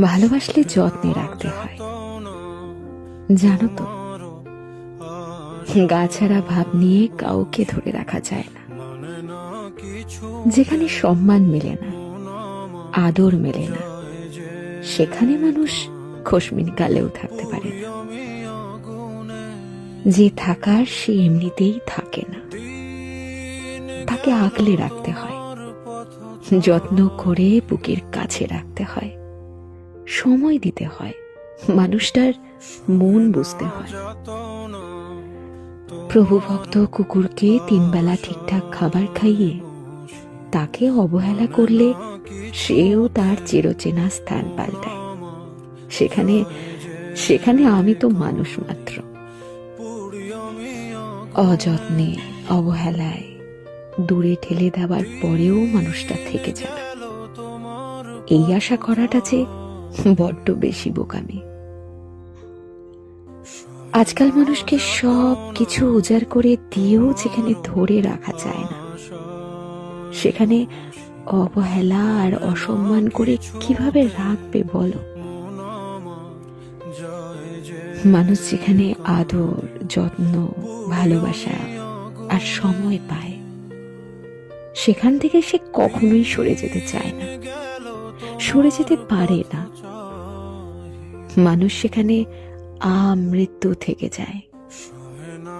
ভালোবাসলে যত্নে রাখতে হয়, জানো তো। গাছাড়া ভাব নিয়ে কাউকে ধরে রাখা যায় না। যেখানে সম্মান মেলে না, আদর মেলে না, সেখানে মানুষ খোশমিন কালেও থাকতে পারে না। যে থাকার সে এমনিতেই থাকে না, তাকে আগলে রাখতে হয়, যত্ন করে বুকের কাছে রাখতে হয়, সময় দিতে হয়, মানুষটার মন বুঝতে হয়। প্রভুভক্ত কুকুরকে 3 বেলা ঠিকঠাক খাবার খাইয়ে তাকে অবহেলা করলে সেও তার চিরচেনা স্থান পাল্টায়। সেখানে সেখানে আমি তো মানুষ মাত্র। অযত্নে, অবহেলায় দূরে ঠেলে দেওয়ার পরেও মানুষটা থেকে যাবে, এই আশা করাটা যে বড্ড বেশি বোকামি। আজকাল মানুষকে সব কিছু উজাড় করে দিয়েও যেখানে ধরে রাখা যায় না, সেখানে অবহেলা আর অসম্মান করে কিভাবে রাখবে বলো? মানুষ যেখানে আদর, যত্ন, ভালোবাসা আর সময় পায়, সেখান থেকে সে কখনোই সরে যেতে চায় না, সরে যেতে পারে না। মানুষ সেখানে আমৃত্যু থেকে যায়,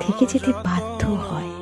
থেকে যেতে বাধ্য হয়।